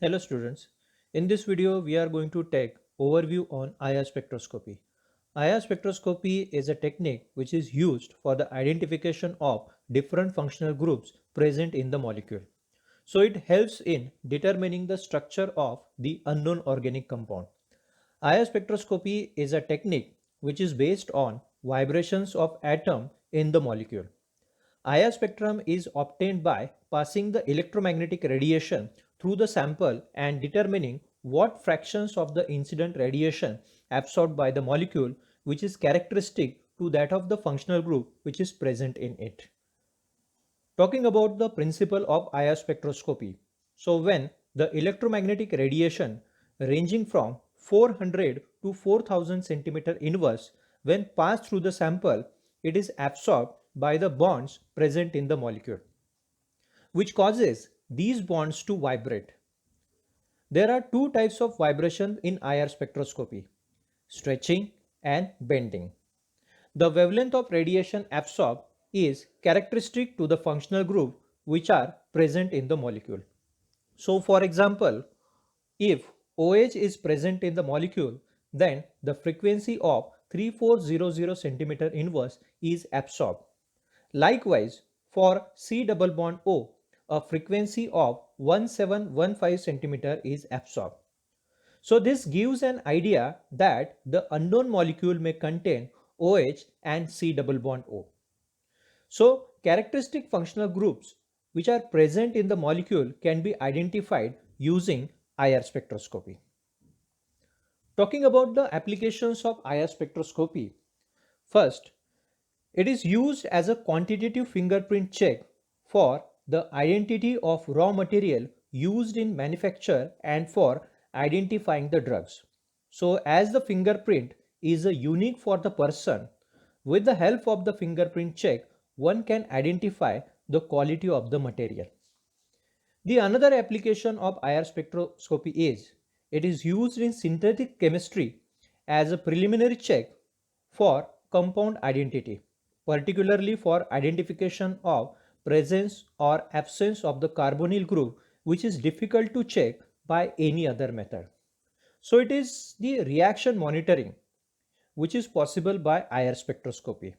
Hello students. In this video we are going to take overview on IR spectroscopy. IR spectroscopy is a technique which is used for the identification of different functional groups present in the molecule. So it helps in determining the structure of the unknown organic compound. IR spectroscopy is a technique which is based on vibrations of atom in the molecule. IR spectrum is obtained by passing the electromagnetic radiation through the sample and determining what fractions of the incident radiation absorbed by the molecule which is characteristic to that of the functional group which is present in it. Talking about the principle of IR spectroscopy. So when the electromagnetic radiation ranging from 400 to 4000 centimeter inverse when passed through the sample, it is absorbed by the bonds present in the molecule, which causes these bonds to vibrate. There are two types of vibration in IR spectroscopy: stretching and bending. The wavelength of radiation absorbed is characteristic to the functional group which are present in the molecule. So for example, if OH is present in the molecule, then the frequency of 3400 centimeter inverse is absorbed. Likewise, for C double bond O, a frequency of 1715 centimeter is absorbed. So this gives an idea that the unknown molecule may contain OH and C double bond O. So characteristic functional groups which are present in the molecule can be identified using IR spectroscopy. Talking about the applications of IR spectroscopy, first, it is used as a quantitative fingerprint check for the identity of raw material used in manufacture and for identifying the drugs. So as the fingerprint is a unique for the person, with the help of the fingerprint check, one can identify the quality of the material. The another application of IR spectroscopy is it is used in synthetic chemistry as a preliminary check for compound identity, particularly for identification of presence or absence of the carbonyl group, which is difficult to check by any other method. So it is the reaction monitoring which is possible by IR spectroscopy,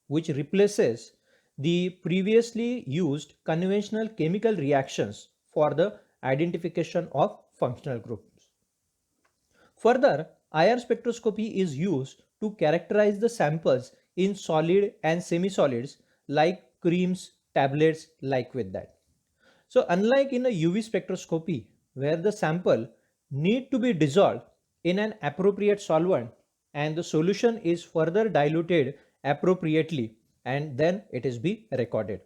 which replaces the previously used conventional chemical reactions for the identification of functional groups. Further, IR spectroscopy is used to characterize the samples in solid and semi-solids like creams, tablets, like with that. So unlike in a UV spectroscopy where the sample need to be dissolved in an appropriate solvent and the solution is further diluted appropriately and then it is be recorded.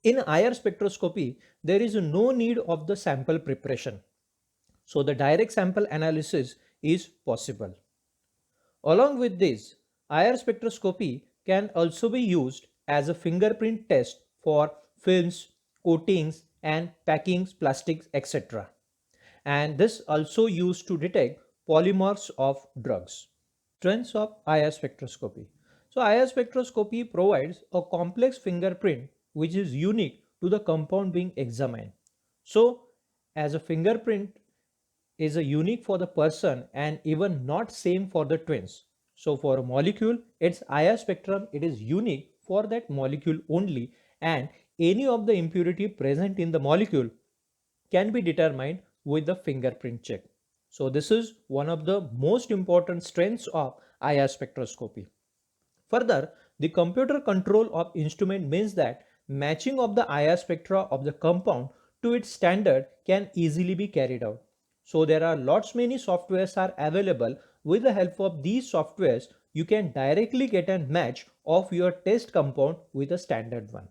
In IR spectroscopy, there is no need of the sample preparation. So the direct sample analysis is possible. Along with this, IR spectroscopy can also be used as a fingerprint test for films, coatings and packings, plastics, etc. And this also used to detect polymers of drugs. Strengths of IR spectroscopy. So IR spectroscopy provides a complex fingerprint which is unique to the compound being examined. So as a fingerprint is a unique for the person and even not same for the twins. So for a molecule, its IR spectrum, it is unique for that molecule only, and any of the impurity present in the molecule can be determined with the fingerprint check. So this is one of the most important strengths of IR spectroscopy. Further, the computer control of instrument means that matching of the IR spectra of the compound to its standard can easily be carried out. So there are lots many softwares are available. With the help of these softwares, you can directly get a match of your test compound with a standard one.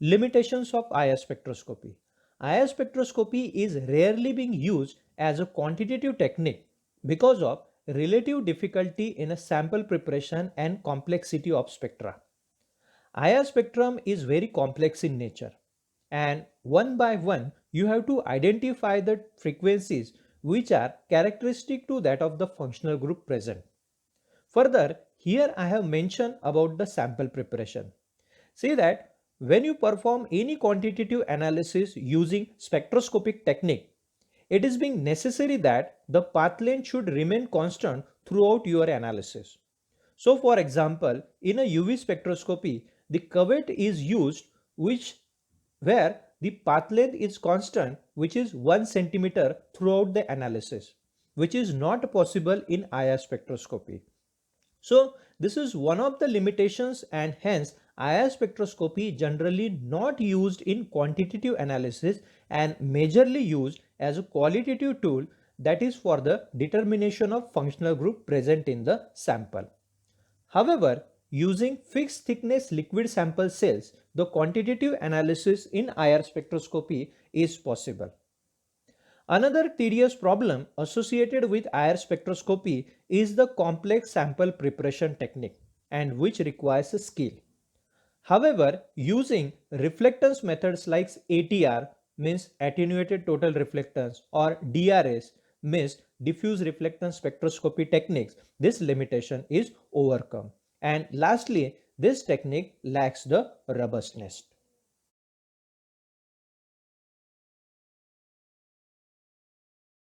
Limitations of IR spectroscopy. IR spectroscopy is rarely being used as a quantitative technique because of relative difficulty in a sample preparation and complexity of spectra. IR spectrum is very complex in nature, and one by one you have to identify the frequencies which are characteristic to that of the functional group present. Further, here I have mentioned about the sample preparation. See that when you perform any quantitative analysis using spectroscopic technique, it is being necessary that the path length should remain constant throughout your analysis. So for example, in a UV spectroscopy, the cuvette is used where the path length is constant, which is 1 centimeter throughout the analysis, which is not possible in IR spectroscopy. So this is one of the limitations, and hence IR spectroscopy generally not used in quantitative analysis and majorly used as a qualitative tool, that is for the determination of functional group present in the sample. However, using fixed thickness liquid sample cells, the quantitative analysis in IR spectroscopy is possible. Another tedious problem associated with IR spectroscopy is the complex sample preparation technique, and which requires a skill. However, using reflectance methods like ATR, means attenuated total reflectance, or DRS, means diffuse reflectance spectroscopy techniques, this limitation is overcome. And lastly, this technique lacks the robustness.